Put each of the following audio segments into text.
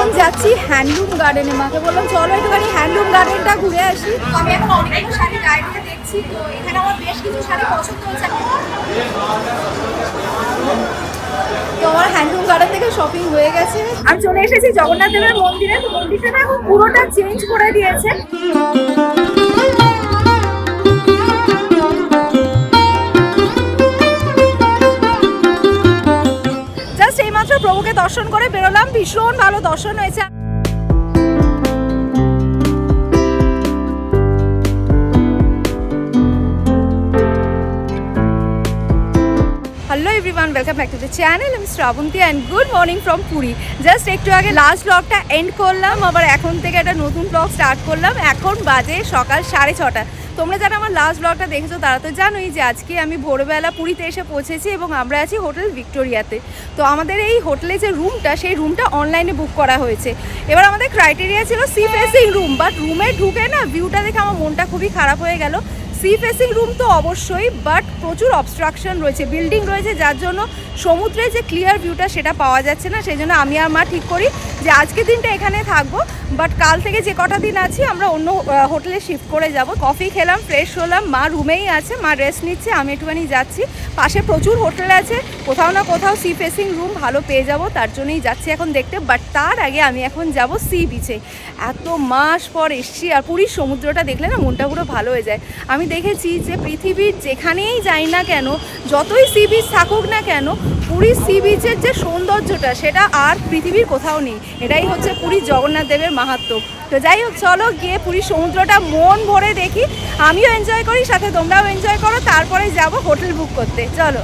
এখন যাচ্ছি হ্যান্ডলুম গার্ডেনে, মাকে বললাম চলো একটুখানি হ্যান্ডলুম গার্ডেনটা ঘুরে আসি। আমি এখন অনেকগুলো শাড়ি ডায়েরিতে দেখছি, তো এখানে আমার বেশ কিছু শাড়ি পছন্দ হচ্ছে। তো আমার হ্যান্ডলুম গার্ডেন থেকে শপিং হয়ে গেছে। আমি চলে এসেছি জগন্নাথ দেবের মন্দিরে। তো মন্দিরটা না এখন পুরোটা চেঞ্জ করে দিয়েছে। জাস্ট এইমাত্র প্রভুকে দর্শন করে বেরোলাম, ভীষণ ভালো দর্শন হয়েছে। Hello everyone, welcome back to the channel. আমি Shrabanti and good morning from Puri. Just একটু আগে লাস্ট ব্লগটা এন্ড করলাম, আবার এখন থেকে একটা নতুন ব্লগ স্টার্ট করলাম। এখন বাজে সকাল 6:30। তোমরা যারা আমার লাস্ট ব্লগটা দেখেছো তারা তো জানোই যে আজকে আমি ভোরবেলা পুরীতে এসে পৌঁছেছি এবং আমরা আছি হোটেল ভিক্টোরিয়াতে। তো আমাদের এই হোটেলে যে রুমটা, সেই রুমটা অনলাইনে বুক করা হয়েছে। এবার আমাদের ক্রাইটেরিয়া ছিল সি ফেসিং রুম, বাট রুমে ঢুকে না ভিউটা দেখে আমার মনটা খুবই খারাপ হয়ে গেল। সি ফেসিং রুম তো অবশ্যই, বাট প্রচুর অবস্ট্রাকশন রয়েছে, বিল্ডিং রয়েছে, যার জন্য সমুদ্রের যে ক্লিয়ার ভিউটা সেটা পাওয়া যাচ্ছে না। সেই জন্য আমি আর মা ঠিক করি যে আজকের দিনটা এখানে থাকবো, বাট কাল থেকে যে কটা দিন আছি আমরা অন্য হোটেলে শিফট করে যাব। কফি খেলাম, ফ্রেশ হলাম, মা রুমেই আছে, মা রেস্ট নিচ্ছে, আমি একটুখানি যাচ্ছি। পাশে প্রচুর হোটেল আছে, কোথাও না কোথাও সি ফেসিং রুম ভালো পেয়ে যাব, তার জন্যই যাচ্ছি এখন দেখতে। বাট তার আগে আমি এখন যাব সি বিচে। এত মাস পর এসছি, আর পুরীর সমুদ্রটা দেখলে না মনটা পুরো ভালো হয়ে যায়। আমি দেখেছি যে পৃথিবীর যেখানেই যাই না কেন, যতই সি বিচ থাকুক না কেন, পুরীর সি বিচের যে সৌন্দর্যটা সেটা আর পৃথিবীর কোথাও নেই। এটাই হচ্ছে পুরীর জগন্নাথ দেবের মাহাত্ম্য। তো যাই হোক, চলো গিয়ে পুরীর সমুদ্রটা মন ভরে দেখি, আমিও এনজয় করি, সাথে তোমরাও এনজয় করো, তারপরে যাব হোটেল বুক করতে। চলো।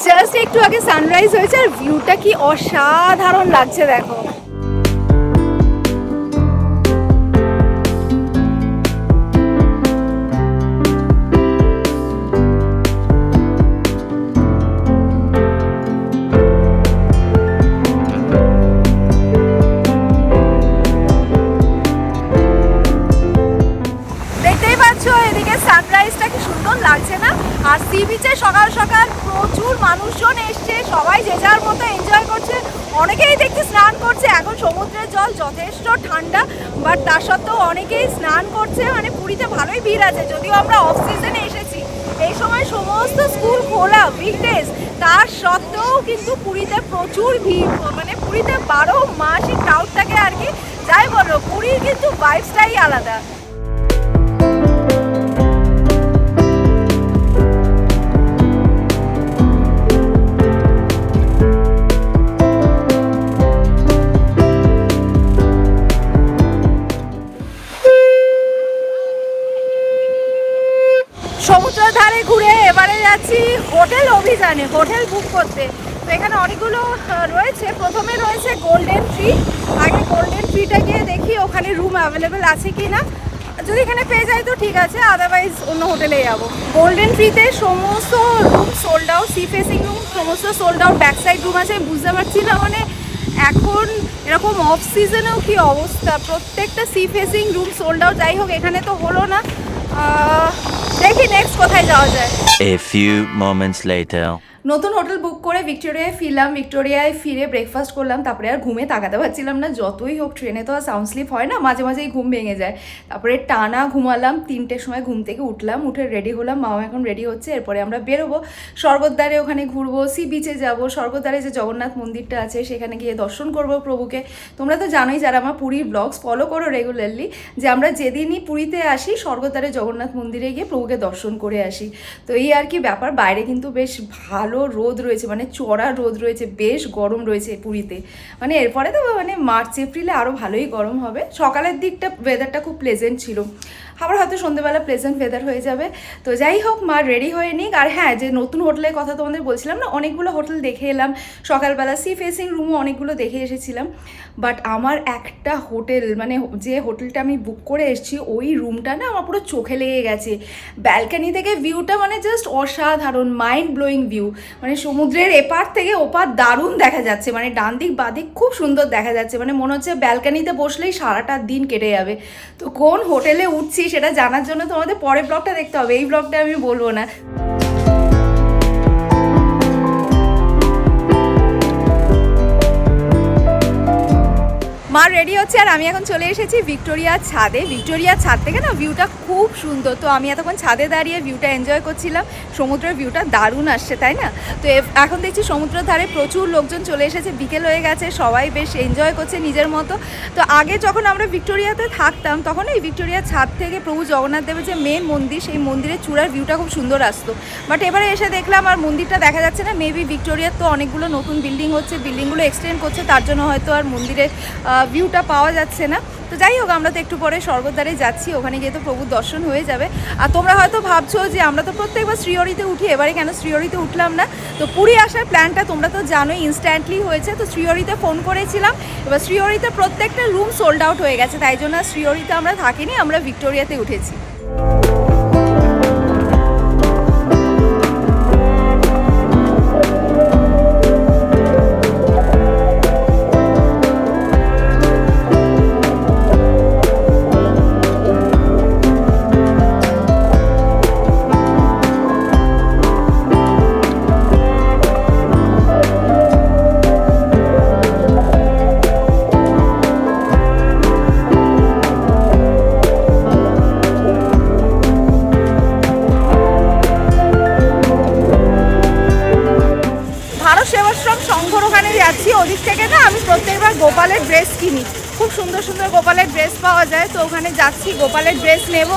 জাস্ট একটু আগে সানরাইজ হয়েছে, আর ভিউটা কি অসাধারণ লাগছে দেখো। সানরাইজটা কি সুন্দর লাগছে না? আর সি বিচে সকাল সকাল প্রচুর মানুষজন এসছে, সবাই যে যার মতো এনজয় করছে। অনেকেই দেখছি স্নান করছে। এখন সমুদ্রের জল যথেষ্ট ঠান্ডা, বাট তার সত্ত্বেও অনেকেই স্নান করছে। মানে পুরীতে ভালোই ভিড় আছে, যদিও আমরা অফ সিজনে এসেছি। এই সময় সমস্ত স্কুল খোলা, উইকডেজ, তার সত্ত্বেও কিন্তু পুরীতে প্রচুর ভিড়। মানে পুরীতে 12 মাসই ক্রাউড থাকে আর কি। যাই বলো, পুরীর কিন্তু ভাইবসটাই আলাদা। সমুদ্রের ধারে ঘুরে এবারে যাচ্ছি হোটেল অভিযানে, হোটেল বুক করতে। তো এখানে অনেকগুলো রয়েছে। প্রথমে রয়েছে গোল্ডেন ট্রি। আগে গোল্ডেন ট্রিটা গিয়ে দেখি ওখানে রুম অ্যাভেলেবেল আছে কি না। যদি এখানে পেয়ে যাই তো ঠিক আছে, আদারওয়াইজ অন্য হোটেলে যাবো। গোল্ডেন ট্রিতে সমস্ত room sold out, sea facing room সমস্ত sold out, back side room আছে। আমি বুঝতে পারছি না মানে এখন এরকম অফ সিজনেও কি অবস্থা, প্রত্যেকটা C facing room sold out. যাই হোক, এখানে তো হলো না, দেখি নেক্সট কোথায় যাওয়া যায়। A few moments later. নতুন হোটেল বুক করে ভিক্টোরিয়ায় ফিরলাম। ভিক্টোরিয়ায় ফিরে ব্রেকফাস্ট করলাম, তারপরে আর ঘুমে তাকাতে পারছিলাম না। যতই হোক ট্রেনে তো আর সাউন্ড স্লিপ হয় না, মাঝে মাঝেই ঘুম ভেঙে যায়। তারপরে টানা ঘুমালাম, 3টের সময় ঘুম থেকে উঠলাম, উঠে রেডি হলাম। মাও এখন রেডি হচ্ছে। এরপরে আমরা বেরোবো স্বর্গদ্বারে, ওখানে ঘুরবো, সি বিচে যাবো। স্বর্গদ্বারে যে জগন্নাথ মন্দিরটা আছে সেখানে গিয়ে দর্শন করবো প্রভুকে। তোমরা তো জানোই যারা আমার পুরীর ব্লগস ফলো করো রেগুলারলি, যে আমরা যেদিনই পুরীতে আসি স্বর্গদ্বারে জগন্নাথ মন্দিরে গিয়ে প্রভুকে দর্শন করে আসি। তো এই আর কি ব্যাপার। বাইরে কিন্তু বেশ ভালো রোদ রয়েছে, মানে চড়া রোদ রয়েছে, বেশ গরম রয়েছে পুরীতে। মানে এরপরে তো মানে মার্চ এপ্রিলে আরও ভালোই গরম হবে। সকালের দিকটা ওয়েদারটা খুব প্লেজেন্ট ছিল, আবার হয়তো সন্ধ্যেবেলা প্লেজেন্ট ওয়েদার হয়ে যাবে। তো যাই হোক, মা রেডি হয়ে নিক। আর হ্যাঁ, যে নতুন হোটেলের কথা তোমাদের বলছিলাম না, অনেকগুলো হোটেল দেখে এলাম সকালবেলা। সি ফেসিং রুমও অনেকগুলো দেখে এসেছিলাম, বাট আমার একটা হোটেল, মানে যে হোটেলটা আমি বুক করে এসেছি, ওই রুমটা না আমার পুরো চোখে লেগে গেছে। ব্যালকানি থেকে ভিউটা মানে জাস্ট অসাধারণ, মাইন্ড ব্লোয়িং ভিউ। মানে সমুদ্রের এপার থেকে ওপার দারুণ দেখা যাচ্ছে, মানে ডান দিক বাদিক খুব সুন্দর দেখা যাচ্ছে। মানে মনে হচ্ছে ব্যালকানিতে বসলেই সারাটা দিন কেটে যাবে। তো কোন হোটেলে উঠছি সেটা জানার জন্য তোমাদের পরের ব্লগটা দেখতে হবে, এই ব্লগটা আমি বলবো না। মা রেডি হচ্ছে আর আমি এখন চলে এসেছি ভিক্টোরিয়ার ছাদে। ভিক্টোরিয়ার ছাদ থেকে না ভিউটা খুব সুন্দর। তো আমি এতক্ষণ ছাদে দাঁড়িয়ে ভিউটা এনজয় করছিলাম। সমুদ্রের ভিউটা দারুণ আসছে, তাই না? তো এখন দেখছি সমুদ্রের ধারে প্রচুর লোকজন চলে এসেছে, বিকেল হয়ে গেছে, সবাই বেশ এনজয় করছে নিজের মতো। তো আগে যখন আমরা ভিক্টোরিয়াতে থাকতাম তখন এই ভিক্টোরিয়ার ছাদ থেকে প্রভু জগন্নাথ দেবের যে মেন মন্দির, সেই মন্দিরের চূড়ার ভিউটা খুব সুন্দর আসতো। বাট এবারে এসে দেখলাম আর মন্দিরটা দেখা যাচ্ছে না। মেবি ভিক্টোরিয়ার তো অনেকগুলো নতুন বিল্ডিং হচ্ছে, বিল্ডিংগুলো এক্সটেন্ড করছে, তার জন্য হয়তো আর মন্দিরের ভিউটা পাওয়া যাচ্ছে না। তো যাই হোক, আমরা তো একটু পরে স্বর্গদ্বারে যাচ্ছি, ওখানে গিয়ে তো প্রভুর দর্শন হয়ে যাবে। আর তোমরা হয়তো ভাবছো যে আমরা তো প্রত্যেকবার শ্রীহরিতে উঠি, এবারে কেন শ্রীহরিতে উঠলাম না? তো পুরী আসার প্ল্যানটা তোমরা তো জানোই ইনস্ট্যান্টলি হয়েছে। তো শ্রীহরিতে ফোন করেছিলাম, এবার শ্রীহরিতে প্রত্যেকটা রুম সোল্ড আউট হয়ে গেছে, তাই জন্য শ্রীহরিতে আমরা থাকিনি, আমরা ভিক্টোরিয়াতে উঠেছি। যাচ্ছি ওদিক থেকে না, আমি প্রত্যেকবার গোপালের ড্রেস কিনি, খুব সুন্দর সুন্দর গোপালের ড্রেস পাওয়া যায়। তো ওখানে যাচ্ছি, গোপালের ড্রেস নেব,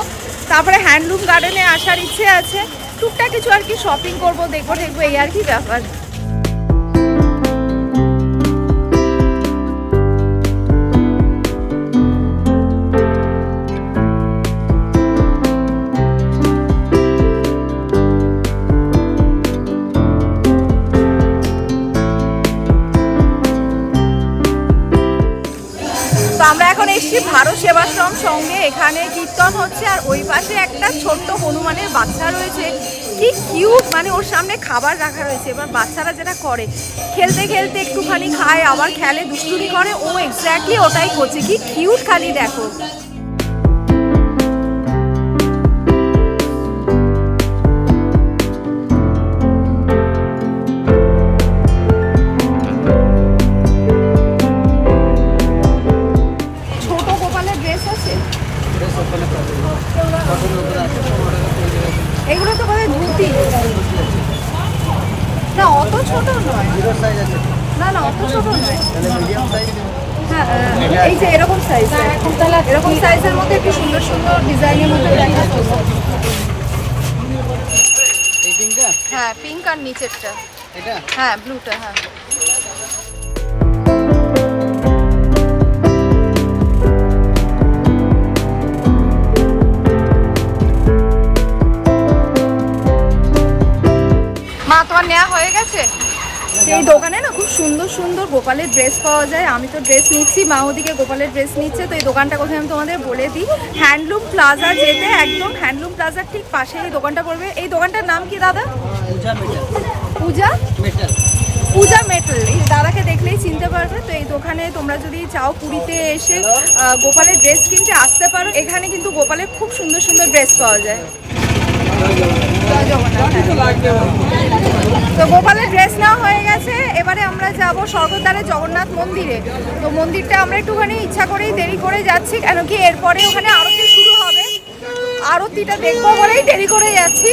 তারপরে হ্যান্ডলুম গার্ডেনে আসার ইচ্ছে আছে, টুকটাক কিছু আর কি শপিং করবো, দেখবো এই আর কি ব্যাপার। আমরা এখন এসেছি ভারত সেবাশ্রম সঙ্গে, এখানে কীর্তন হচ্ছে আর ওই পাশে একটা ছোট্ট হনুমানের বাচ্চা রয়েছে, কি কিউট, মানে ওর সামনে খাবার রাখা রয়েছে। এবার বাচ্চারা যেটা করে, খেলতে খেলতে একটুখানি খায়, আবার খেলে, দুষ্টুমি করে, ও এক্স্যাক্টলি ওটাই করছে, কি কিউট, খালি দেখো। এগুলো তো বোধহয় ধুতি, না অত ছোট নয়, না না অত ছোট নয়। হ্যাঁ এই যে এরকম সাইজ, এরকম সাইজের মধ্যে একটু সুন্দর সুন্দর ডিজাইনের মধ্যে দেখা যাচ্ছে। হ্যাঁ পিঙ্ক আর নিচেরটা, হ্যাঁ ব্লুটা, হ্যাঁ। মা তোমার নেওয়া হয়ে গেছে? এই দোকানে না খুব সুন্দর সুন্দর গোপালের ড্রেস পাওয়া যায়। আমি তো ড্রেস নিচ্ছি, মা ওদিকে গোপালের ড্রেস নিচ্ছে। তো এই দোকানটা কোথায় আমি তোমাদের বলে দিই, হ্যান্ডলুম প্লাজা যেতে, একদম হ্যান্ডলুম প্লাজার ঠিক পাশে এই দোকানটা পড়বে। এই দোকানটার নাম কি দাদা? পূজা মেটাল। এই দাদাকে দেখলেই চিনতে পারবে। তো এই দোকানে তোমরা যদি চাও পুরীতে এসে গোপালের ড্রেস কিনতে আসতে পারো। এখানে কিন্তু গোপালের খুব সুন্দর সুন্দর ড্রেস পাওয়া যায়। তো গোপালের ড্রেস নেওয়া হয়ে গেছে, এবারে আমরা যাব স্বর্গদ্বারে জগন্নাথ মন্দিরে। তো মন্দিরটা আমরা একটুখানি ইচ্ছা করেই দেরি করে যাচ্ছি, কেন কি এরপরে ওখানে আরতি শুরু হবে, আরতিটা দেখবো বলেই দেরি করে যাচ্ছি।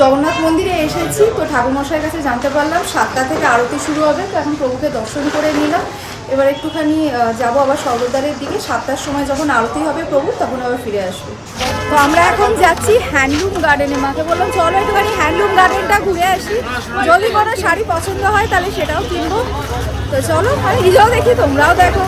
জগন্নাথ মন্দিরে এসেছি, তো ঠাকুরমশাইয়ের কাছে জানতে পারলাম 7টা থেকে আরতি শুরু হবে। তো এখন প্রভুকে দর্শন করে নিলাম, এবার একটুখানি যাবো আবার স্বর্গদ্বারের দিকে। 7টার সময় যখন আরতি হবে প্রভু, তখন আবার ফিরে আসবো। তো আমরা এখন যাচ্ছি হ্যান্ডলুম গার্ডেনে। মাকে বললাম চলো একটুখানি হ্যান্ডলুম গার্ডেনটা ঘুরে আসি, যদি কোনো শাড়ি পছন্দ হয় তাহলে সেটাও কিনবো। তো চলো, মানে নিজেও দেখি, তোমরাও দেখো।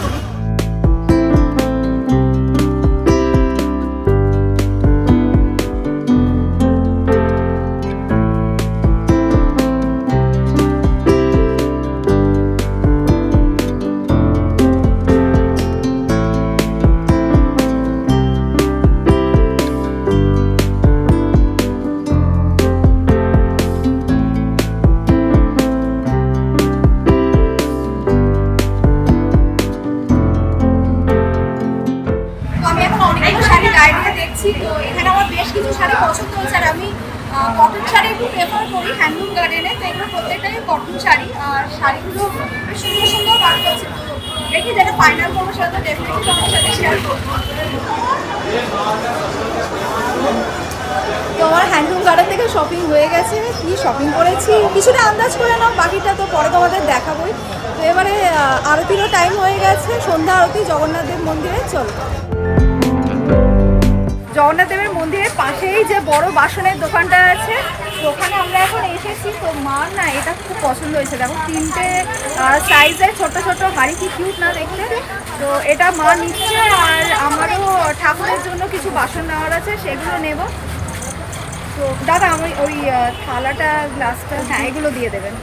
শাড়ি পছন্দ হচ্ছে, আর আমি কটন শাড়ি একটু প্রেফার করি হ্যান্ডলুম গার্ডেনে। তো এগুলো প্রত্যেকটাই কটন শাড়ি, আর শাড়িগুলো বেশ সুন্দর সুন্দর বার করছে। তো দেখি যেটা ফাইনাল করবো সেটা তো ডেফিনেটলি তোমার সাথে শেয়ার করবো। তো আমার হ্যান্ডলুম গার্ডেন থেকে শপিং হয়ে গেছে। কি শপিং করেছি কিছুটা আন্দাজ করে নাও, বাকিটা তো পরে তোমাদের দেখাবোই। তো এবারে আরতিরও টাইম হয়ে গেছে, সন্ধ্যা আরতি জগন্নাথ দেব মন্দিরে। চল, জগন্নাথ দেবের মন্দিরের পাশেই যে বড় বাসনের দোকানটা আছে, তো ওখানে আমরা এখন এসেছি। তো মার না এটা খুব পছন্দ হয়েছে, দেখো 3টে সাইজের ছোট ছোট হাঁড়ি, কি কিউট না দেখতে। তো এটা মা নিচ্ছে, আর আমারও ঠাকুরের জন্য কিছু বাসন নেওয়ার আছে, সেগুলো নেব। তো দাদা আমি ওই থালাটা গ্লাসটা, হ্যাঁ এগুলো দিয়ে দেবেন।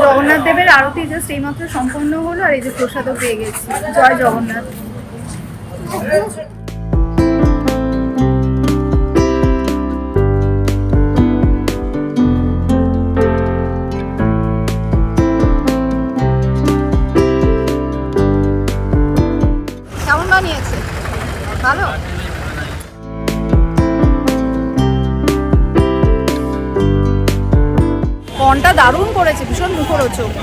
জগন্নাথ দেবের আরতি জাস্ট এইমাত্র সম্পন্ন হলো, আর এই যে প্রসাদও পেয়ে গেছি। জয় জগন্নাথ। কেমন বানিয়েছে? ভালো। কর্নটা দারুণ করেছে, ভীষণ মুখরোচক।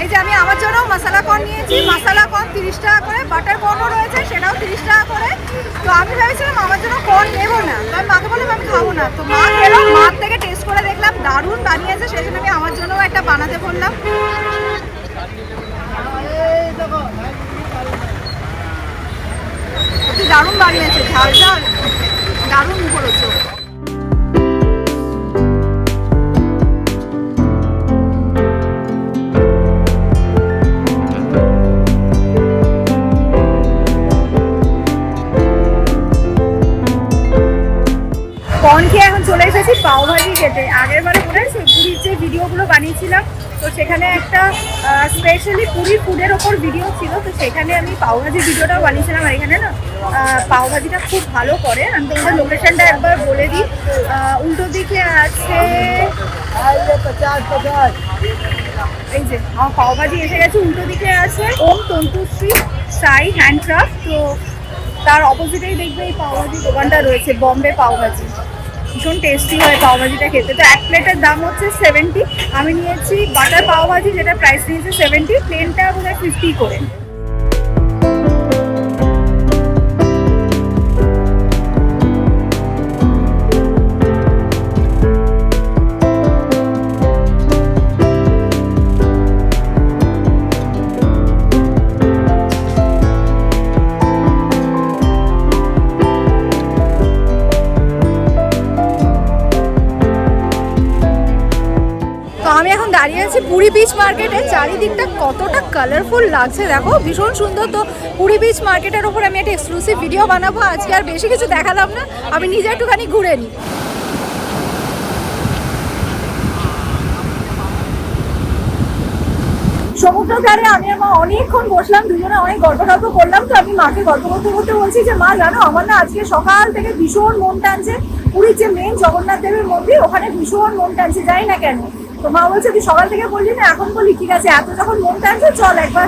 এই যে আমি আমার জন্য মশলা কর্ন নিয়েছি, মশলা কর্ন 30 টাকা করে, বাটার কর্নও রয়েছে সেটাও 30 টাকা করে। তো আমি ভেবেছিলাম আমার জন্য কর্ন নেবো না, তো আমি মাকে বললাম আমি খাবো না। তো মা খেলাম, মার থেকে টেস্ট করে দেখলাম দারুণ বানিয়েছে, সেই জন্য আমি আমার জন্যও একটা বানাতে বললাম। দারুণ বানিয়েছে, ঝাল ঝাল দারুণ মুখরোচক। কর্ন খেয়ে এখন চলে এসেছি পাওভাজি খেতে। আগের বারে মনে আছে পুরীর যে ভিডিওগুলো বানিয়েছিলাম, তো সেখানে একটা স্পেশালি পুরীর ফুডের ওপর ভিডিও ছিল, তো সেখানে আমি পাওভাজি ভিডিওটাও বানিয়েছিলাম। আর এখানে না পাওভাজিটা খুব ভালো করে। আমি তোমাদের লোকেশনটা একবার বলে দিই, উল্টো দিকে আছে, এই যে আমার পাওভাজি এসে গেছে, উল্টো দিকে আছে ওম তন্তুশ্রী সাই হ্যান্ডক্রাফট। তো তার অপোজিটেই দেখবে এই পাওভাজি দোকানটা রয়েছে, বম্বে পাওভাজি। ভীষণ টেস্টি হয় পাওভাজিটা খেতে। তো এক প্লেটের দাম হচ্ছে 70। আমি নিয়েছি বাটার পাওভাজি, যেটা প্রাইস নিয়েছে 70, প্লেনটা বোধহয় 50 করে। আমি এখন দাঁড়িয়ে আছি পুরী বিচ মার্কেটে। চারিদিকটা কতটা কালারফুল লাগছে দেখো, ভীষণ সুন্দর। তো পুরী বিচ মার্কেটের ওপর আমি একটা এক্সক্লুসিভ ভিডিও বানাবো আজকে। আর বেশি কিছু দেখালাম না, আমি নিজে একটুখানি ঘুরে নিই। সমুদ্র ধারে আমি আর মা অনেকক্ষণ বসলাম, দুজনে অনেক গল্প টল্প করলাম। তো আমি মাকে গল্প করতে করতে বলছি যে মা জানো আমার না আজকে সকাল থেকে ভীষণ মন টানছে, পুরীর যে মেন জগন্নাথ দেবের মন্দির ওখানে ভীষণ মন টানছে, যাই না কেন। তো মা বলছে তুই সকাল থেকে বললি না, এখন বলি ঠিক আছে, এত যখন মন টানছে চল একবার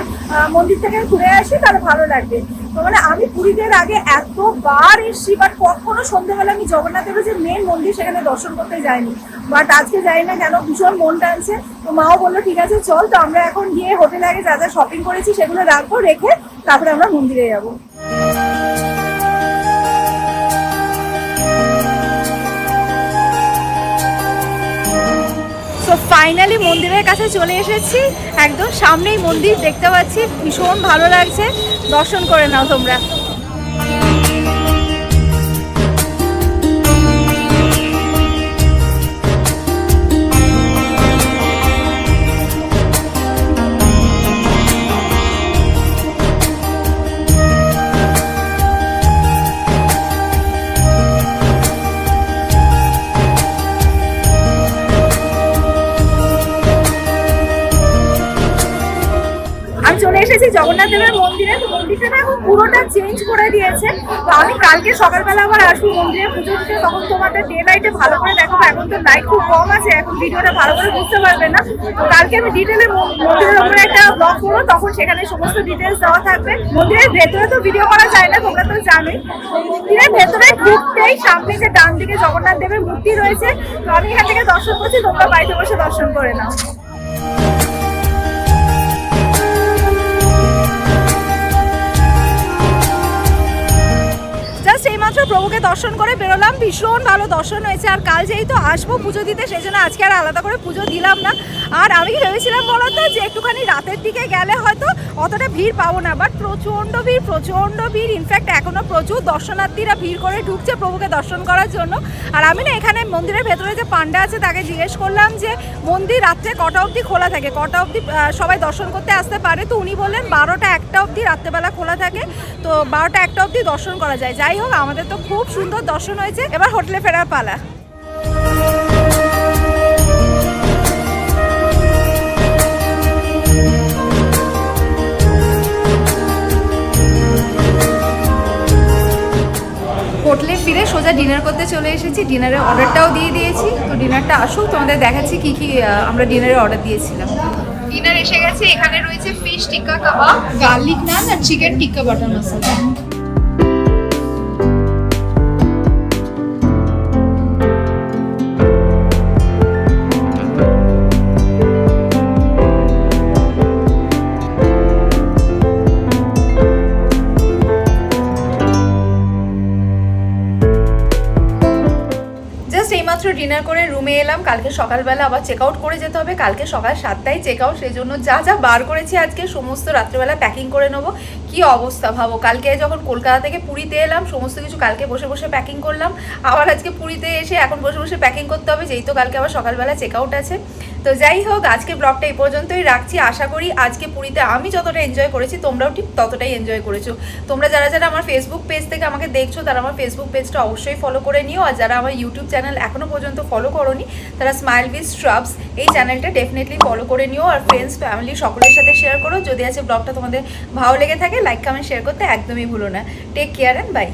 মন্দির থেকে ঘুরে আসি, তাহলে ভালো লাগবে। তো মানে আমি পুরীতে আগে এতবার এসেছি, বাট কখনো সন্ধ্যেবেলা আমি জগন্নাথ দেবের যে মেন মন্দির সেখানে দর্শন করতে যাইনি। বাট আজকে যাই না কেন ভীষণ মন টানছে। তো মাও বললো ঠিক আছে চল। তো আমরা এখন গিয়ে হোটেলে আগে যা যা শপিং করেছি সেগুলো রাখবো, রেখে তারপরে আমরা মন্দিরে যাবো। তো ফাইনালি মন্দিরের কাছে চলে এসেছি, একদম সামনেই মন্দির দেখতে পাচ্ছি, ভীষণ ভালো লাগছে। দর্শন করে নাও তোমরা। চলে এসেছি জগন্নাথ দেবের মন্দিরে। তো মন্দিরটা না এখন পুরোটা চেঞ্জ করে দিয়েছে। তো আমি কালকে সকালবেলা আবার আসবো মন্দিরে পুজো দিতে, তখন তোমাদের ডে লাইটে ভালো করে দেখাবো। এখন তো লাইট খুব কম আছে, এখন ভিডিওটা ভালো করে বুঝতে পারবে না। তো কালকে আমি ডিটেলে মন্দিরের উপরে একটা ব্লগ করবো, তখন সেখানে সমস্ত ডিটেলস দেওয়া থাকবে। মন্দিরের ভেতরে তো ভিডিও করা যায় না, তোমরা তো জানোই। মন্দিরের ভেতরে ঢুকতেই সামনে যে ডান দিকে জগন্নাথ দেবের মূর্তি রয়েছে, তো আমি এখান থেকে দর্শন করছি, তোমরা বাড়িতে বসে দর্শন করে নাও। এইমাত্র প্রভুকে দর্শন করে বেরোলাম, ভীষণ ভালো দর্শন হয়েছে। আর কাল যেহেতু আসবো পুজো দিতে, সেই জন্য আজকে আর আলাদা করে পুজো দিলাম না। আর আমি ভেবেছিলাম বলতো যে একটুখানি রাতের দিকে গেলে হয়তো অতটা ভিড় পাবো না, বাট প্রচণ্ড ভিড়। ইনফ্যাক্ট এখনও প্রচুর দর্শনার্থীরা ভিড় করে ঢুকছে প্রভুকে দর্শন করার জন্য। আর আমি না এখানে মন্দিরের ভেতরে যে পান্ডা আছে তাকে জিজ্ঞেস করলাম যে মন্দির রাত্রে কটা অবধি খোলা থাকে, কটা অবধি সবাই দর্শন করতে আসতে পারে। তো উনি বললেন 12টা 1টা অবধি রাত্রেবেলা খোলা থাকে, তো 12টা 1টা অবধি দর্শন করা যায়। যাই হোক, আমাদের তো খুব সুন্দর দর্শন হয়েছে, এবার হোটেলে ফেরার পালা। হোটেলে ফিরে সোজা ডিনার করতে চলে এসেছি, ডিনারের অর্ডারটাও দিয়ে দিয়েছি। তো ডিনারটা আসুক, তোমাদের দেখাচ্ছি কি কি আমরা ডিনারের অর্ডার দিয়েছিলাম। ডিনার এসে গেছে, এখানে রয়েছে ফিশ টিক্কা কাবাব, গার্লিক নান আর চিকেন টিক্কা বাটার মশলা। ডিনার করে রুমে এলাম। কালকে সকালবেলা আবার চেক আউট করে যেতে হবে, কালকে সকাল 7টায় চেক আউট। সেই জন্য যা যা বার করেছি আজকে সমস্ত রাত্রেবেলা প্যাকিং করে নেবো। কি অবস্থা ভাবো, কালকে যখন কলকাতা থেকে পুরীতে এলাম সমস্ত কিছু কালকে বসে বসে প্যাকিং করলাম, আবার আজকে পুরীতে এসে এখন বসে বসে প্যাকিং করতে হবে, যেই তো কালকে আবার সকালবেলা চেক আউট আছে। তো যাই হোক, আজকে ব্লগটা এই পর্যন্তই রাখছি। আশা করি আজকে পুরীতে আমি যতটা এনজয় করেছি তোমরাও ঠিক ততটাই এনজয় করেছো। তোমরা যারা যারা আমার ফেসবুক পেজ থেকে আমাকে দেখছো তারা আমার ফেসবুক পেজটা অবশ্যই ফলো করে নিও। আর যারা আমার ইউটিউব চ্যানেল এখনও পর্যন্ত ফলো করোনি তারা স্মাইল উইথ শ্রাবস এই চ্যানেলটা ডেফিনেটলি ফলো করে নিও। আর ফ্রেন্ডস ফ্যামিলি সকলের সাথে শেয়ার করো। যদি আছে ব্লগটা তোমাদের ভালো লেগে থাকে লাইক কমেন্ট শেয়ার করতে একদমই ভুলো না। Take care and by.